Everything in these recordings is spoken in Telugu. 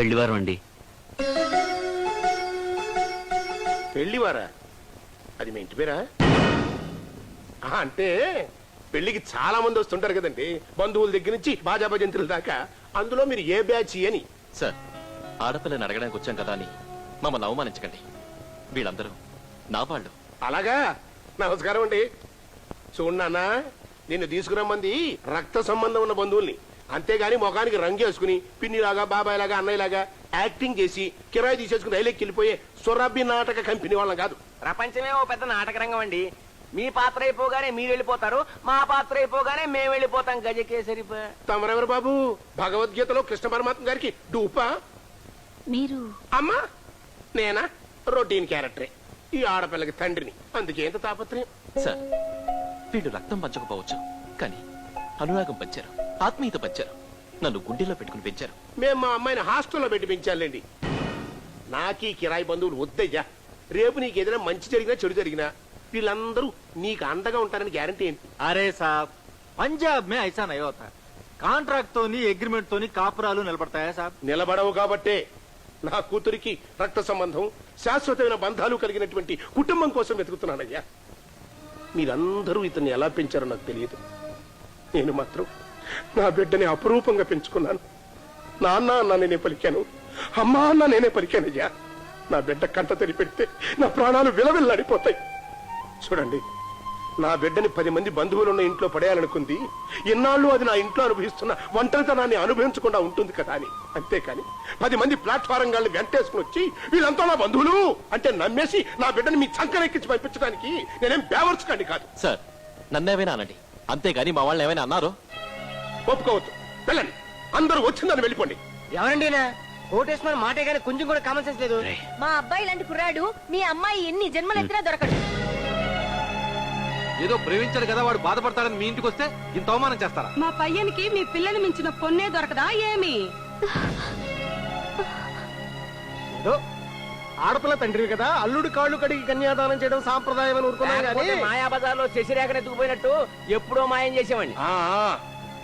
పెళ్లివారం అండి. పెళ్లివారా? అది మీ ఇంటి పేరా? అంటే పెళ్లికి చాలా మంది వస్తుంటారు కదండి, బంధువుల దగ్గర నుంచి బాజా భజంతుల దాకా. అందులో మీరు ఏ బ్యాచ్ అని? సార్, ఆడపిల్లని అడగడానికి వచ్చాం కదా అని మమ్మల్ని అవమానించకండి. వీళ్ళందరూ నా వాళ్ళు. అలాగా? నమస్కారం అండి. చూడన్నా, నిన్ను తీసుకురమ్మంది రక్త సంబంధం ఉన్న బంధువుల్ని, అంతేగాని ముఖానికి రంగేసుకుని పిన్నిలాగా బాబాయ్లాగా అన్నయ్యలాగా యాక్టింగ్ చేసి కిరాయి తీసేసుకుని రైలెక్కి వెళ్ళిపోయే సురభి నాటక కంపెనీ వాళ్ళం కాదు. ప్రపంచమే ఓ పెద్ద నాటక రంగం అండి. మీ పాత్ర అయిపోగానే మీరు వెళ్ళిపోతారు, మా పాత్ర అయిపోగానే మేము వెళ్ళిపోతాం. గజకేసరి. తమరెవరు బాబు? భగవద్గీతలో కృష్ణ పరమాత్మ గారికి డూపా? మీరు? అమ్మా నేనా? రొటీన్ క్యారెక్టరే. ఈ ఆడపిల్లకి తండ్రిని, అందుకే ఎంత తాపత్రయం. సార్, వీళ్ళు రక్తం పంచకపోవచ్చు, కానీ అనురాగం పంచారు, ఆత్మీయత పంచారు, నన్ను గుండెల్లో పెట్టుకుని పెంచారు. మేము మా అమ్మాయిని హాస్టల్లో పెట్టి పెంచాలండి. నాకీ కిరాయి బంధువులు వద్దయ్యా. రేపు నీకు ఏదైనా మంచి జరిగినా చెడు జరిగినా వీళ్ళందరూ నీకు అండగా ఉంటారని గ్యారంటీ ఏంటి? అరే సాబ్, పంజాబ్ మే ఐసా నహీ హోతా. కాంట్రాక్ట్ తోని అగ్రిమెంట్ తోని కాపురాలు నిలబడతాయా సాబ్? నిలబడవు కాబట్టే నా కూతురికి రక్త సంబంధం, శాశ్వతమైన బంధాలు కలిగినటువంటి కుటుంబం కోసం వెతుకుతున్నానయ్యా. మీరందరూ ఇతన్ని ఎలా పెంచారో నాకు తెలియదు. నేను మాత్రం నా బిడ్డని అపురూపంగా పెంచుకున్నాను. నాన్న అన్న నేనే పలికాను, అమ్మా అన్న నేనే పలికానయ్యా. నా బిడ్డ కంట తెరి పెడితే నా ప్రాణాలు విలవిల్లాడిపోతాయి. చూడండి, నా బిడ్డని 10 మంది బంధువులున్న ఇంట్లో పడేయాలనుకుంది. ఇన్నాళ్ళు అది నా ఇంట్లో అనుభవిస్తున్న ఒంటరితనాన్ని అనుభవించకుండా ఉంటుంది కదా అని. అంతేకాని 10 మంది ప్లాట్ఫారం గాళ్ళని వెంటేసుకుని వచ్చి వీళ్ళంతా నా బంధువులు అంటే నమ్మేసి నా బిడ్డని మీ చంకనెక్కించి పంపించడానికి నేనేం బేవర్చుకండి కాదు. సార్, నన్నేమైనా అనండి, అంతేగాని మా వాళ్ళని ఏమైనా అన్నారు ఒప్పుకోవద్దు. వెళ్ళండి, అందరూ వచ్చిందని వెళ్ళిపోండి. ఎవరండి ఓటేసుకున్న మాటే గానీ కొంచెం కూడా కామన్ సెన్స్ లేదు. మా అబ్బాయి లాంటి కుర్రాడు మీ అమ్మాయి ఎన్ని జన్మలెత్తినా దొరకడు. ఏదో ప్రేమించాడు కదా వాడు బాధపడతాడని మీ ఇంటికి వస్తే ఇంత అవమానం చేస్తారా? మా పయ్యనికి మీ పిల్లని మించిన పొన్నే దొరకదా ఏమి? ఏదో ఆడపిల్ల తండ్రి కదా, అల్లుడు కాళ్ళు కడిగి కన్యాదానం చేయడం సాంప్రదాయం అని ఊరుకున్నాను. మాయాబజార్లో శశిరేఖను ఎత్తుకుపోయినట్టు ఎప్పుడో మాయం చేసామండి.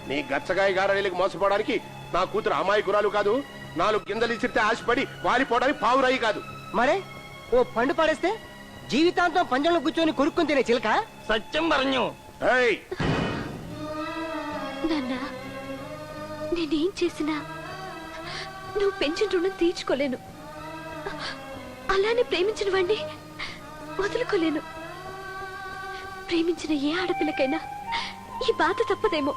నీ గచ్చగాయ గారడీలకు మోసపోవడానికి నా కూతురు అమాయకురాలు కాదు. 4 గింజలు ఇచ్చితే ఆశపడి వాలిపోవడానికి పావురాయి కాదు. మరే ఓ పండు పడేస్తే జీవితాంతం పంజంలో కూర్చొని కొరుక్కుని తినే చిలక. సత్యం പറഞ്ഞു. నాన్న, నేనేం చేసినా నువ్వు పెంచిన రుణం తీర్చుకోలేను. అలానే ప్రేమించిన వాణ్ణి వదులుకోలేను. ప్రేమించిన ఏ ఆడపిల్లకైనా ఈ బాధ తప్పదేమో.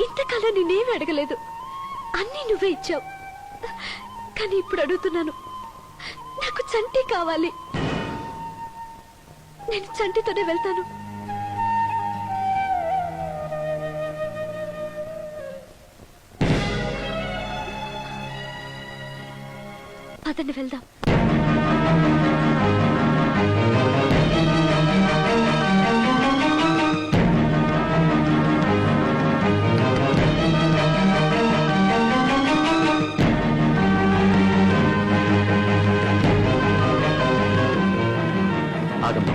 ఇంతకాలం నేనేమి అడగలేదు, అన్నీ నువ్వే ఇచ్చావు. కానీ ఇప్పుడు అడుగుతున్నాను, నాకు చంటి కావాలి. నేను చంటితోనే వెళ్తాను. పదండి వెళ్దాం. ఆగమ్మా,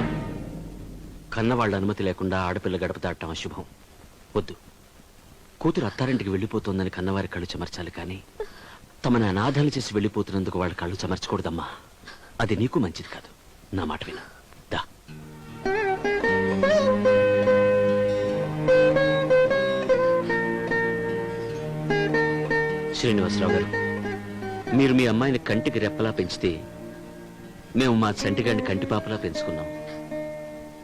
కన్నవాళ్ళ అనుమతి లేకుండా ఆడపిల్ల గడప దాటం అశుభం. వద్దు. కూతురు అత్తారింటికి వెళ్ళిపోతుందని కన్నవారి కళ్ళు చెమర్చాలి, కానీ తమని అనాథాలు చేసి వెళ్ళిపోతున్నందుకు వాళ్ళ కళ్ళు చెమర్చకూడదమ్మా. అది నీకు మంచిది కాదు. నా మాట విను. దా. శ్రీనివాసరావు గారు, మీరు మీ అమ్మాయిని కంటికి రెప్పలా పెంచితే మేము మా చంటిగాడిని కంటిపాపలా పెంచుకున్నాం.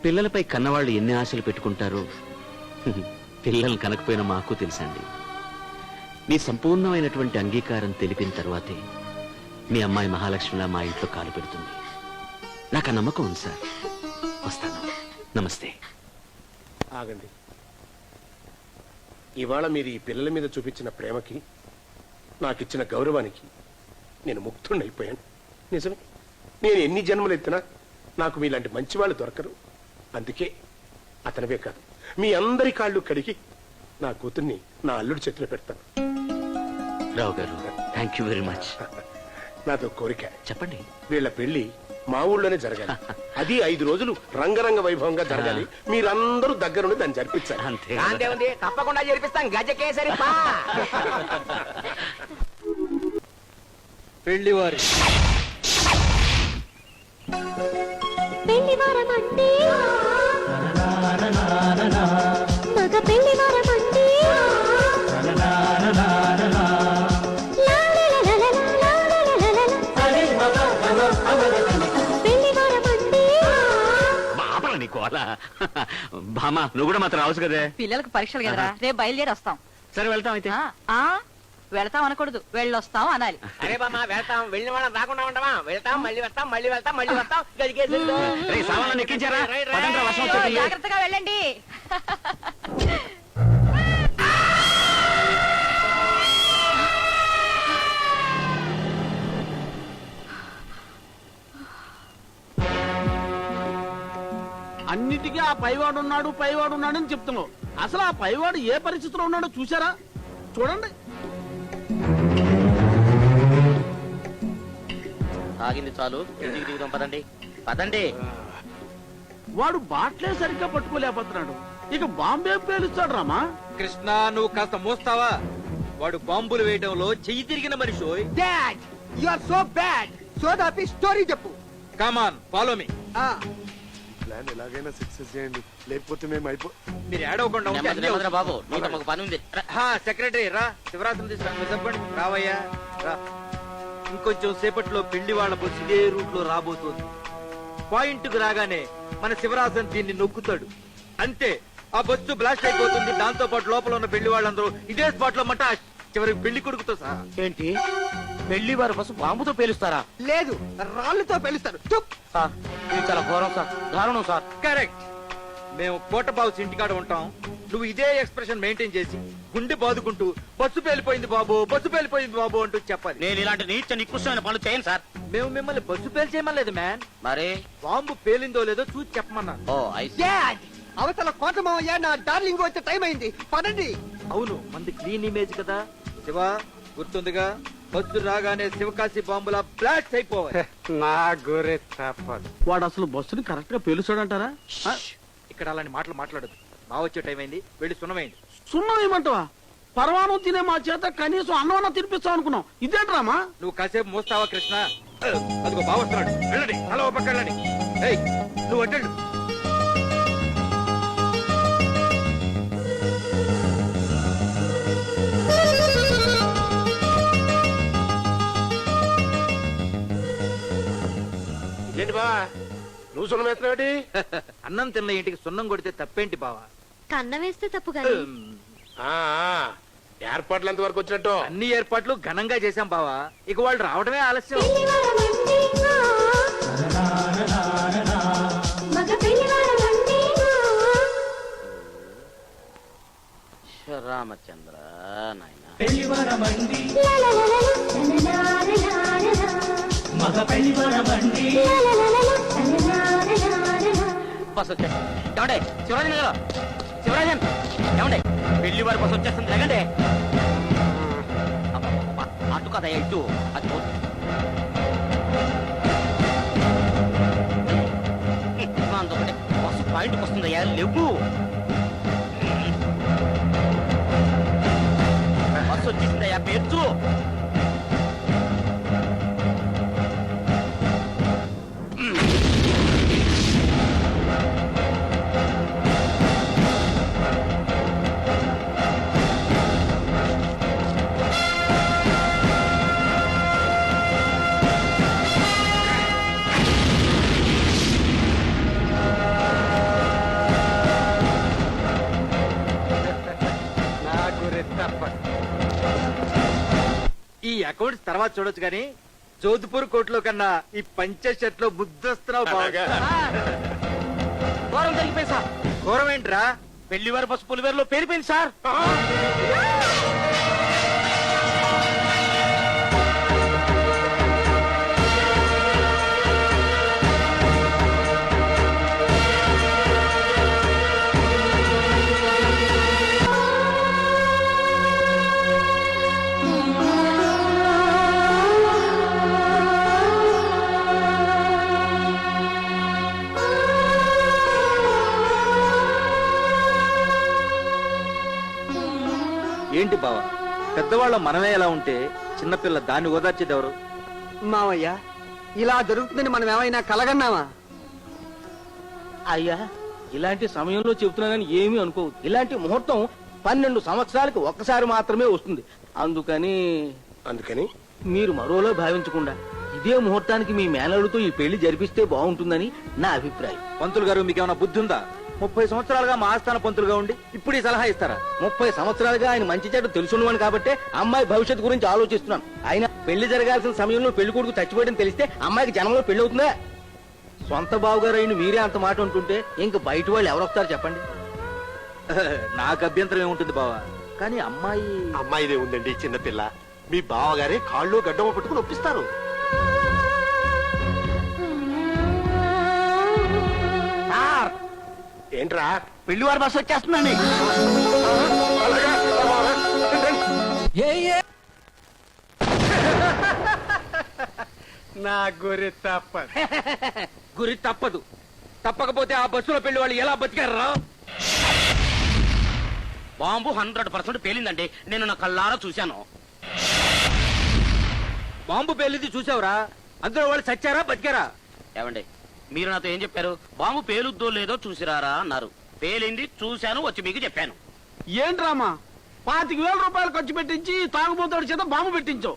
పిల్లలపై కన్నవాళ్ళు ఎన్ని ఆశలు పెట్టుకుంటారో పిల్లల్ని కనకపోయినా మాకు తెలుసండి. మీ సంపూర్ణమైనటువంటి అంగీకారం తెలిపిన తర్వాతే మీ అమ్మాయి మహాలక్ష్మిలా మా ఇంట్లో కాలు పెడుతుంది. నాకు ఆ నమ్మకం ఉంది సార్. వస్తాను. నమస్తే. ఆగండి. ఇవాళ మీరు ఈ పిల్లల మీద చూపించిన ప్రేమకి, నాకిచ్చిన గౌరవానికి నేను ముక్తుడైపోయాను. నిజమే, నేను ఎన్ని జన్మలు ఎత్తినా నాకు మీలాంటి మంచి వాళ్ళు దొరకరు. అందుకే అతనివే కాదు, మీ అందరి కాళ్ళు కడిగి నా కూతుర్ని నా అల్లుడి చేతిలో పెడతాను. రావు గారు, థ్యాంక్ యూ వెరీ మచ్. నాతో కోరిక. చెప్పండి. వీళ్ళ పెళ్లి మా ఊళ్ళోనే జరగాలి. అది 5 రోజులు రంగరంగ వైభవంగా జరగాలి. మీరందరూ దగ్గరుండి దాన్ని జరిపించాలి. అంతే. తప్పకుండా జరిపిస్తాం. గజకేసరి. పెళ్లివారి పెళ్లివారమంటే మగ పెళ్లివారమంటే పెళ్లివారమంటే బాపల నీకు అలా బామా నువ్వు కూడా మాత్రం రావచ్చు కదే. పిల్లలకు పరీక్షలు కదరా రేపు బయలుదేరి వస్తాం సరే వెళ్తాం అయితే. వెళతాం అనకూడదు వెళ్ళొస్తాం అనాలి. అరే బామ్మ వెళ్తాం, వెళ్ళిన వాళ్ళని రాకుండా ఉంటామా? వెళ్తాం, మళ్ళీ వస్తాం, మళ్ళీ వెళ్తాం, మళ్ళీ వస్తాం. గదికేసి రేయ్, సామాన్లు ఎక్కించారా? పదండ్రా, వర్షం వచ్చేట్టుంది. జాగ్రత్తగా వెళ్ళండి. అన్నిటికీ ఆ పైవాడు ఉన్నాడు అని చెప్తున్నావు. అసలు ఆ పైవాడు ఏ పరిస్థితిలో ఉన్నాడో చూసారా? చూడండి. ఆగింది చాలు, ఇంటికి దిగుదాం. పదండి పదండి. వాడు బాట్లే సరిగ్గా పట్టుకోలేకపోతున్నాడు, ఇక బాంబే పేలుస్తాడు రామా. కృష్ణ నువ్వు కాస్త మోస్తావా? వాడు బాంబులు వేయడంలో చెయ్యి తిరిగిన మనిషి. Dad you are so bad. So దాపి స్టోరీ చెప్పు. Come on follow me. ప్లాన్ ఎలాగైనా సక్సెస్ చేయండి, లేకపోతే మేము మీరు ఏడవకుండా ఉంటే అన్నీ అవుతాయి. బాబు నీకు ఒక పని ఉంది. సెక్రటరీ రా, శివరాత్రి తీసుకురా. చెప్పండి, రావయ్యా రా. ఇంకొంచెం సేపట్లో పెళ్లి వాళ్ళ బస్సు ఇదే రూట్ లో రాబోతోంది. పాయింట్ కు రాగానే మన శివరాజన్ దీన్ని నొక్కుతాడు. అంతే, ఆ బస్సు బ్లాస్ట్ అయిపోతుంది. దాంతో పాటు లోపల ఉన్న పెళ్లి వాళ్ళందరూ ఇదే స్పాట్ లో మట చివరికి పెళ్లి కొడుకుతో సహా. ఏంటి పెళ్లి వారి బస్సు బాంబుతో పేలుస్తారా? లేదు, రాళ్ళతో పెలుస్తారు. చుప్. సార్ ఇది చాలా ఘోరం సార్, దారుణం సార్. కరెక్ట్. మేము కోటబాబు ఇంటికాడ ఉంటాం. నువ్వు ఇదే ఎక్స్ప్రెషన్ మెయింటైన్ చేసి గుండె బాదుకుంటూ బస్సు పేలిపోయింది బాబు, బస్సు పేలిపోయింది బాబు అంటూ చెప్పాలి. నేను ఇలాంటి నీచ నికృష్టమైన పనులు చేయను సార్. మేము మిమ్మల్ని బస్సు పేలి చేయమలేదు మ్యాన్. మరి బాంబు పేలిందో లేదో చూసి చెప్పమన్నాను. ఓ డాడ్ అవతల కోటమావయ్య నా డార్లింగ్ వచ్చే టైం అయింది, పదండి. అవును, మంది క్లీన్ ఇమేజ్ కదా. శివ గుర్తుందిగా, బస్సు రాగానే శివకాశి బాంబులా బ్లాస్ట్ అయిపోవాలి. నా గురి తప్పదు. వాడు అసలు బస్సుని కరెక్ట్ గా పేలుస్తాడంటారా? ఇక్కడ అలాంటి మాటలు మాట్లాడదు. మా వచ్చే టైం అయింది, వెళ్ళి సున్నమైంది. సున్నం ఏమంటావా? పరమాణం తినే మా చేత కనీసం అన్నమన్నా తినిపిస్తాం అనుకున్నాం, ఇదేంట్రామా? నువ్వు కాసేపు మోస్తావా కృష్ణ? అదిగో బావ వస్తున్నాడు, వెళ్ళండి. అలా పక్క వెళ్ళండి. ఏయ్ నువ్వు అడ్డండు. ఏంటి బా నువ్వు సున్నం వేస్తున్నావు? అన్నం తిన్న ఇంటికి సున్నం కొడితే తప్పేంటి బావా? కన్న వేస్తే తప్పు కానీ ఏర్పాట్లు ఎంత వరకు వచ్చినట్టు? అన్ని ఏర్పాట్లు ఘనంగా చేశాం బావా. ఇక వాళ్ళు రావడమే ఆలస్యం. రామచంద్ర నాయన బస్ వచ్చేస్తుంది. ఏమండే శివరాజన్ గారు, శివరాజన్ ఏమండే పెళ్లి వారి బస్ వచ్చేస్తుంది, లేకండి. అటు కదా ఇటు, అది అందుకని బస్సు పాయింట్కి వస్తుందయ్యా, లేవు. బస్సు వచ్చేసిందయ్యా, పేర్చు. ఈ అకౌంట్స్ తర్వాత చూడొచ్చు కానీ జోధ్పూర్ కోర్టులో కన్నా ఈ పంచ షర్ట్ లో ముద్దస్తున్నావు బాగా. ఘోరం జరిగిపోయింది సార్. ఘోరం ఏంట్రా? పెళ్లి వారి బస్సు పులివేరులో పేలిపోయింది సార్. ఏంటి బావా, పెద్దవాళ్ళ మనమే ఎలా ఉంటే చిన్నపిల్ల దాన్ని ఓదార్చేది ఎవరు? మావయ్య ఇలా జరుగుతుందని మనం ఏమైనా కలగన్నామా? అయ్యా ఇలాంటి సమయంలో చెబుతున్నానని ఏమీ అనుకోవద్దు. ఇలాంటి ముహూర్తం 12 సంవత్సరాలకు ఒక్కసారి మాత్రమే వస్తుంది. అందుకని మీరు మరోలో భావించకుండా ఇదే ముహూర్తానికి మీ మేనలుతో ఈ పెళ్లి జరిపిస్తే బాగుంటుందని నా అభిప్రాయం. పంతులు గారు మీకేమైనా బుద్ధి ఉందా? 30 సంవత్సరాలుగా మా ఆస్థాన పంతులుగా ఉండి ఇప్పుడు ఈ సలహా ఇస్తారా? 30 సంవత్సరాలుగా ఆయన మంచి చెడు తెలుసున్నవాని కాబట్టి అమ్మాయి భవిష్యత్తు గురించి ఆలోచిస్తున్నాను. ఆయన పెళ్లి జరగాల్సిన సమయంలో పెళ్లి కొడుకు చచ్చిపోయడం తెలిస్తే అమ్మాయికి జనంలో పెళ్లి అవుతుందా? సొంత బావుగారు అయిన మీరే అంత మాట ఉంటుంటే ఇంక బయట వాళ్ళు ఎవరొస్తారు చెప్పండి? నాకు అభ్యంతరం ఏముంటుంది బావా, కానీ అమ్మాయిదే ఉందండి చిన్నపిల్ల. మీ బావగారే కాళ్ళు గడ్డమ పట్టుకుని ఒప్పిస్తారు. ఏంట్రా? పెళ్లి వారి బస్సు వచ్చేస్తుందండి. అలాగా? నా గురి తప్ప గురి తప్పదు. తప్పకపోతే ఆ బస్సులో పెళ్లి వాళ్ళు ఎలా బతికారా? బాంబు 100% పేలిందండి. నేను నా కళ్ళారా చూశాను. బాంబు పేలింది చూసావురా? అందులో వాళ్ళు చచ్చారా బతికారా? ఏమండి మీరు నాతో ఏం చెప్పారు? బాంబు పేలుద్దో లేదో చూసిరారా అన్నారు. పేలింది చూశాను, వచ్చి మీకు చెప్పాను. ఏంట్రామా 25,000 రూపాయలు ఖర్చు పెట్టించి తాగుబోతాడు చేత బాంబు పెట్టించావు.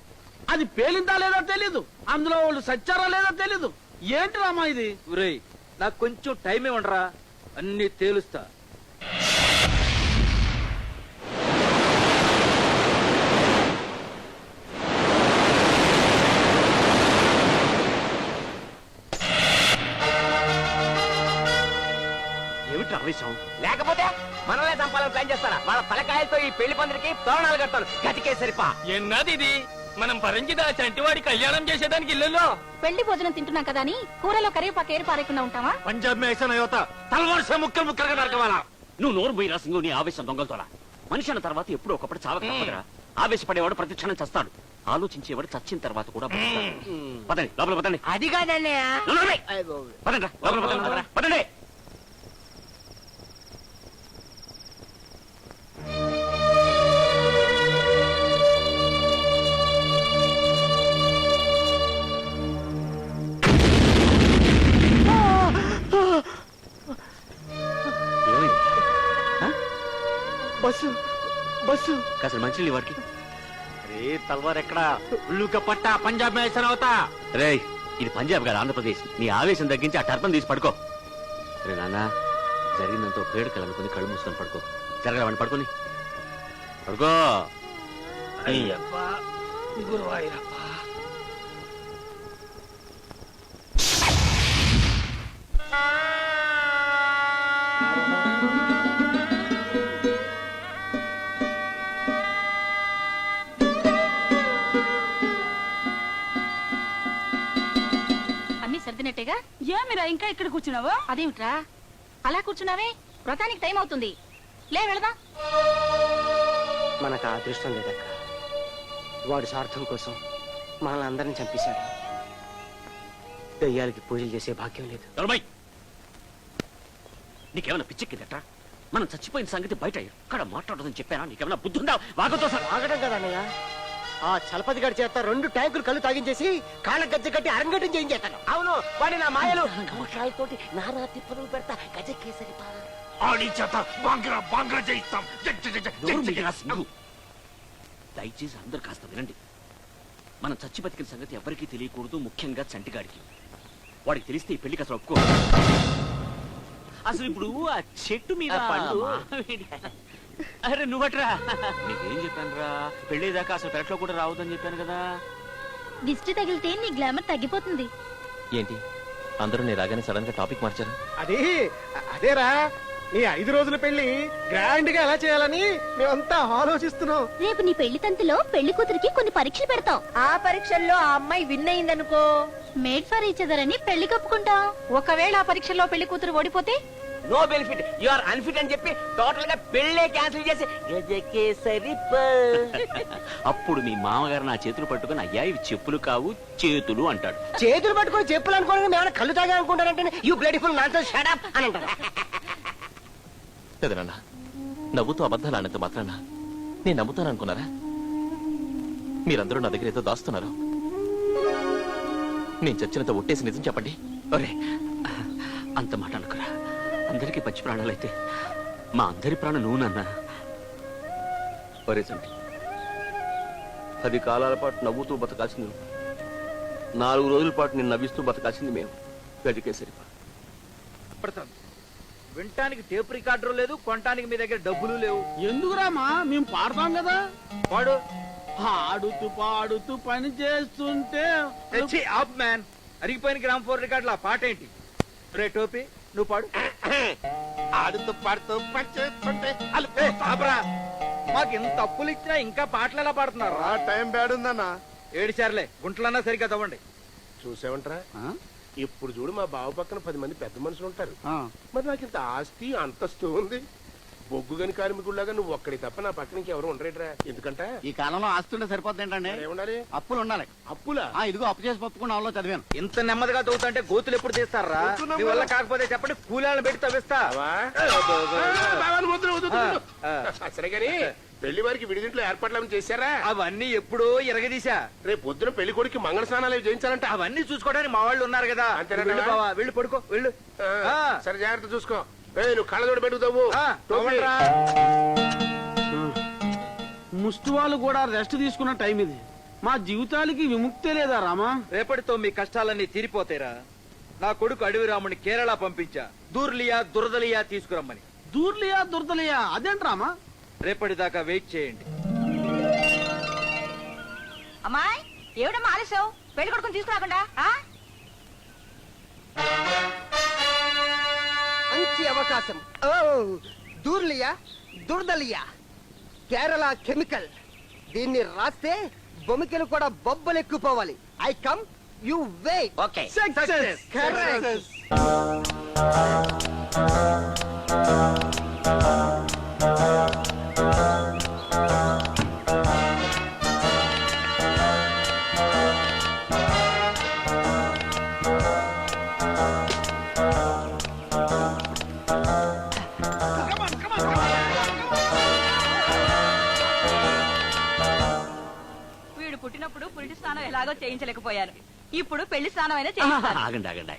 అది పేలిందా లేదో తెలీదు, అందులో వాళ్ళు సచ్చారా లేదో తెలీదు. ఏంటి రామా ఇది? ఒరేయ్ నాకు కొంచెం టైం ఇవ్వండిరా, అన్ని తేలుస్తా. ఏమిటి ఆవేశం? లేకపోతే మనల్నే చంపాలని ప్లాన్ చేస్తారా? వాళ్ళ తలకాయలతో ఈ పెళ్లి పందిరికి తోరణాలు కడతారు. గతికే సరిపా. ఎన్నది ఇది? మనం పరంజిదా చంటివాడి కళ్యాణం చేసేదానికి ఇల్లులో పెళ్లి భోజనం తింటున్నాం కదా అని కూరలో కరివేపాకు ఏరు పారేకుండా ఉంటావా? పంజాబ్ మే ఐసా నయోతా తలవార్ సే ముక్కలు ముక్కలుగా నరకవాలా. నువ్వు నోరు పోయిరా సింగు, నీ ఆవేశం దొంగలతోలా. మనిషి అన్న తర్వాత ఎప్పుడో ఒకప్పుడు చావక తప్పదురా. ఆవేశపడేవాడు ప్రతి క్షణం చస్తాడు, ఆలోచించేవాడు చచ్చిన తర్వాత కూడా బతుకుతాడు. పదండి లోపల పదండి. అది కాదన్నయ్య. పదండి రా, లోపల పదండి. పదండి. బస్సు బస్సు కాస్త మంచి వాడికి. రే తల్వార్ ఎక్కడా? ఉల్లుక పట్టా పంజాబ్ మే ఐసా నయోతా. రేయ్ ఇది పంజాబ్ కాదు, ఆంధ్రప్రదేశ్. నీ ఆవేశం తగ్గించి ఆ టర్పం తీసి పడుకో. రే నాన్న, జరిగిందంతా పేడుకలు అనుకుని కళ్ళు మూసుకొని పడుకో. జరగవండి, పడుకొని పడుకో. అయ్యప్ప గురువాయూరప్ప. అన్ని సర్దినట్టేగా? ఏమిరా ఇంకా ఇక్కడ కూర్చున్నావు? అదేమిట్రా అలా కూర్చున్నావే? వ్రతానికి టైం అవుతుంది, లే వెళదాం. మనకు ఆ అదృష్టం లేదక్క. వాడు స్వార్థం కోసం మనల్ని అందరిని చంపేశాడు. దయ్యాలకి పూజలు చేసే భాగ్యం లేదు. దొరబాయ్, నీకేమైనా పిచ్చెక్కిందట్రా? మనం చచ్చిపోయిన సంగతి బయట ఎక్కడ మాట్లాడదని చెప్పానా? నీకేమైనా బుద్ధి ఉందా? వాగతో ఆగడం కదా అన్నయ్య. ఆ చలపతి గడి చేత 2 ట్యాంకులు కళ్ళు తాగించేసి కాళ్ళ గజ్జ కట్టి అరంగటం చేయించేస్తాను. అవును, వాడి నా మాయలు కమకాయతోటి నానా తిప్పలు పెడతా. గజ కేసరి ఆడి చేత బాంగ్రా బాంగ్రా చేయిస్తాం. దయచేసి అందరు కాస్త వినండి. మనం చచ్చి బతికిన సంగతి ఎవరికీ తెలియకూడదు, ముఖ్యంగా చంటిగాడికి. వాడికి తెలిస్తే ఈ పెళ్లికి అసలు ఒప్పుకో. అసలు ఇప్పుడు ఆ చెట్టు మీద పండు. అరే నువ్వట్రా, నీకేం చెప్పాను రా? పెళ్ళేదాకా అసలు పెరట్లో కూడా రావద్దని చెప్పాను కదా. దిష్టి తగిలితే నీ గ్లామర్ తగ్గిపోతుంది. ఏంటి అందరూ నీ రాగానే సడన్ గా టాపిక్ మార్చారు? అదేరా నీ 5 రోజుల పెళ్లి గ్రాండ్ గా ఎలా చేయాలని మేమంతా ఆలోచిస్తున్నాం. రేపు నీ పెళ్లి తంతులో పెళ్లి కూతురికి కొన్ని పరీక్షలు పెడతాం. ఆ పరీక్షల్లో ఆ అమ్మాయి విన్ అయిందనుకో, మేడ్ ఫర్ ఈచ్ అదర్ అని పెళ్లి కప్పుకుంటాం. ఒకవేళ ఆ పరీక్షల్లో పెళ్లి కూతురు ఓడిపోతే no benefit, you are unfit అని చెప్పి టోటల్ గా పెళ్లే క్యాన్సిల్ చేసి గజకే సరిపా. అప్పుడు మీ మామగారు నా చేతులు పట్టుకుని అయ్యా ఇవి చెప్పులు కావు చేతులు అంటాడు. చేతులు పట్టుకొని చెప్పులు అనుకోవడానికి మేము కళ్ళు తాగా అనుకుంటారంటే you beautiful nonsense shut up అని అంటారు. పెదనాన్న నవ్వుతూ అబద్ధాలు అన్నంత మాత్రాన నేను నమ్ముతాను అనుకున్నారా? మీరందరూ నా దగ్గర ఏదో దాస్తున్నారు. నేను చచ్చినంత ఒట్టేసి నిజం చెప్పండి. ఒరే అంత మాట అనుకురా. అందరికీ పచ్చి ప్రాణాలైతే మా అందరి ప్రాణం నువ్వు నాన్న. ఒరే సంటి, 10 కాలాల పాటు నవ్వుతూ బతకాల్సింది నువ్వు. 4 రోజుల పాటు నేను నవ్విస్తూ బతకాల్సింది మేము. గజకేసరి ప్రశాంత్, వినటానికి టేప్ రికార్డర్ లేదు, కొనటానికి మీ దగ్గర డబ్బులు లేవు. ఎందుకురామా మేము పాడతాం కదా. వాడు ఆడుతూ పాడుతూ పని చేస్తుంటే ఆప్ మ్యాన్, అరిగిపోయిన గ్రామ్ 4 రికార్డులు ఆ పాట ఏంటి? రే టోపీ, నువ్వు పాడు. ఆడుతూ పాడుతూ పనిచేస్తుంటే ఆపరా. మాకు ఇంత అప్పులు ఇచ్చినా ఇంకా పాటలు ఎలా పాడుతున్నారు? ఆ టైం బ్యాడ్ ఉందన్నా. ఏడిచారులే, గుంటలన్నా సరిగ్గా తవ్వండి. చూసావంటరా, ఇప్పుడు చూడు మా బావ పక్కన 10 మంది పెద్ద మనుషులు ఉంటారు. మరి నాకు ఇంత ఆస్తి అంతస్తు ఉంది. బొగ్గు గని కార్మికుడిలాగా నువ్వు ఒక్కడి తప్ప నా పక్కన ఇంకెవరు ఉండరేట్రా. ఎందుకంట ఈ కాలంలో ఆస్తుంటే సరిపోతుంది ఏంటండి, ఏముండాలి? అప్పులు ఉండాలి. అప్పులా? ఇదిగో అప్పు చేసి పప్పుకున్న చదివాను. ఇంత నెమ్మదిగా తవ్వుతుంటే గోతులు ఎప్పుడు తీస్తారా? మీ వల్ల కాకపోతే చెప్పండి, కూలీలను పెట్టి తవ్విస్తా. సరే గాని పెళ్లి వారికి విడిదింట్లో ఏర్పాట్లు చేశారా? అవన్నీ ఎప్పుడో ఇరగదీశా. రేపు పొద్దున పెళ్లి కొడుకు మంగళ స్నానాలు చేయించాలంట. అవన్నీ చూసుకోవడానికి మా వాళ్ళు ఉన్నారు కదా. అంతేనా? వెళ్ళు బావా, వెళ్ళు పడుకో, వెళ్ళు. సరే జాగ్రత్త చూసుకో. నువ్వు కళ్ళజోడు పెట్టుకుతావు. ముష్టి వాళ్ళు కూడా రెస్ట్ తీసుకున్న టైం ఇది. మా జీవితాలకి విముక్తే లేదా రామా? రేపటితో మీ కష్టాలన్నీ తీరిపోతాయిరా. నా కొడుకు అడవి రాముని కేరళ పంపించా, దూర్లియా దురదలియా తీసుకురమ్మని. దూర్లియా దురదలియా అదేంటి రామా? రేపటిదాకా వెయిట్ చేయండి. అమ్మాయి ఏమిటమ్మా ఆలస్యం? పెళ్లి కొడుకుని తీసుకురాకుండా మంచి అవకాశం. దూర్లియా దుర్దలియా కేరళ కెమికల్. దీన్ని రాస్తే బొమికలు కూడా బొబ్బలు ఎక్కుపోవాలి. I come, you wait. Okay. Success. Correct. వీడు పుట్టినప్పుడు పురిటి స్నానం ఎలాగో చేయించలేకపోయాను. ఇప్పుడు పెళ్లి స్నానం అయినా చేయిస్తాను. ఆగండి ఆగండి.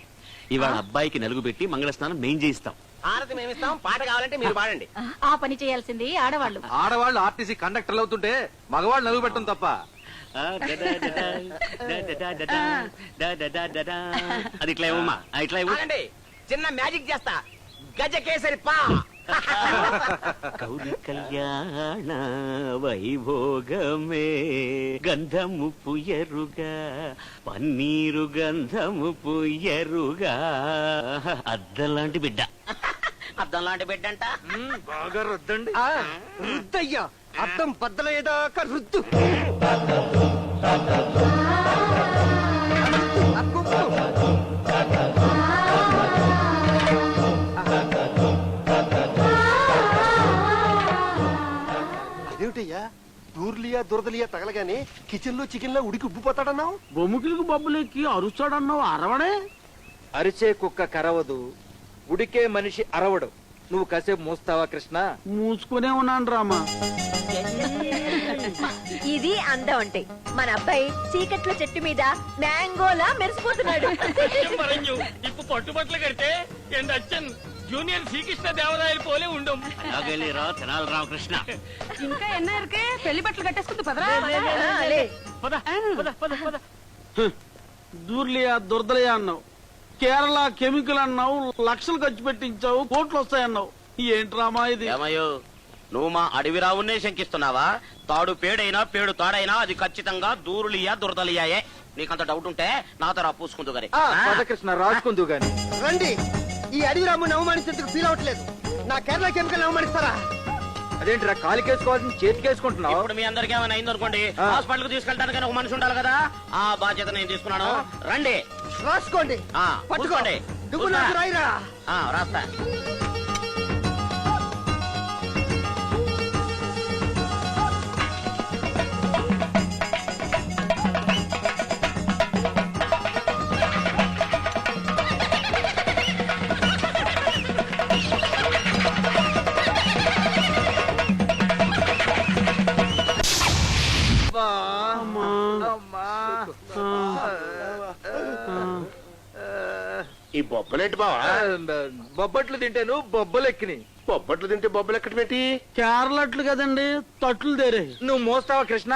ఇవాళ అబ్బాయికి నలుగు పెట్టి మంగళ స్నానం మేం చేయిస్తాం. ఆరతి మేమిస్తాం. పాట కావాలంటే మీరు పాడండి. ఆ పని చేయాల్సింది ఆడవాళ్ళు. ఆడవాళ్ళు ఆర్టీసీ కండక్టర్లు అవుతుంటే మగవాళ్ళు నలుగు పెట్టడం తప్ప. అది ఇట్లా ఇవ్వమ్మా, ఇట్లా ఇవ్వు. చిన్న మ్యాజిక్ చేస్తా. గజకేసరి పా. గౌరి కళ్యాణ వైభోగమే గంధము పుయ్యరుగా, పన్నీరు గంధము పుయ్యరుగా. అద్దలాంటి బిడ్డ. అద్దం లాంటి బిడ్డ అంట. బాగా రుద్దండి. రుద్దయ్యా, అద్దం బద్దలయ్యేదాకా రుద్దు. అదేమిటయ్యా, దూర్లియా దురదలియా తగలగానే కిచెన్ లో చికెన్ లో ఉడికి ఉబ్బిపోతాడన్నావు. బొమ్ముకిలకు బొబ్బులెక్కి అరుస్తాడన్నావు. అరవడే? అరిచే కుక్క కరవదు, ఉడికే మనిషి అరవడు. నువ్వు కాసేపు మోస్తావా కృష్ణ? మూసుకునే ఉన్నాను రామా. ఇది అందం అంటే. మన అబ్బాయి చీకట్లో చెట్టు మీద మ్యాంగోలా మెరిసిపోతున్నాడు. ఇప్పుడు పట్టుబట్టలు కడితే జూనియర్ శ్రీకృష్ణ దేవరాయలు పోలే ఉండం. అలాగేలేరా తెనాలి రామకృష్ణ. ఇంకా ఎన్న ఇరుకే పెళ్లి బట్టలు కట్టేసుకుంది పదరా. దూర్లియా దుర్దలియా అన్నావు, కేరళ కెమికల్ అన్నావు, లక్షలు ఖర్చు పెట్టించావు, కోట్లు వస్తాయన్నావు. ఏంటి రామా ఇది? ఏమయ్యో, నువ్వు మా అడవి రావునే శంకిస్తున్నావా? తాడు పేడైనా పేడు తాడైనా అది ఖచ్చితంగా దూరులియా దురదలియాయే. నీకంత డౌట్ ఉంటే నాతో రా పూసుకుందు గాని. కృష్ణ రాసుకుందు గాని. రండి. ఈ అడవి రాముని అవమానించేందుకు ఫీల్ అవట్లేదు. నా కేరళ కెమికల్ అవమానిస్తారా? అదేంటిరా, కాలికేసుకోవాల్సింది చేతికేసుకుంటున్నావు? ఇప్పుడు మీ అందరికి ఏమైనా అయిందనుకోండి, హాస్పిటల్ కు తీసుకెళ్ళడానికి ఒక మనిషి ఉండాలి కదా. ఆ బాధ్యత నేను తీసుకున్నాను. రండి, రాసుకోండి. పట్టుకోండి. నువ్వు నాకు రాయిరా. రాస్తా. ఈ బొబ్బలేంటి బావా? బొబ్బట్లు తింటాను బొబ్బలు ఎక్కినాయి. బొబ్బట్లు తింటే బొబ్బలు ఎక్కడం ఏంటి? కేరళట్లు కదండి తట్లు దేరే నువ్వు మోస్తావా కృష్ణ?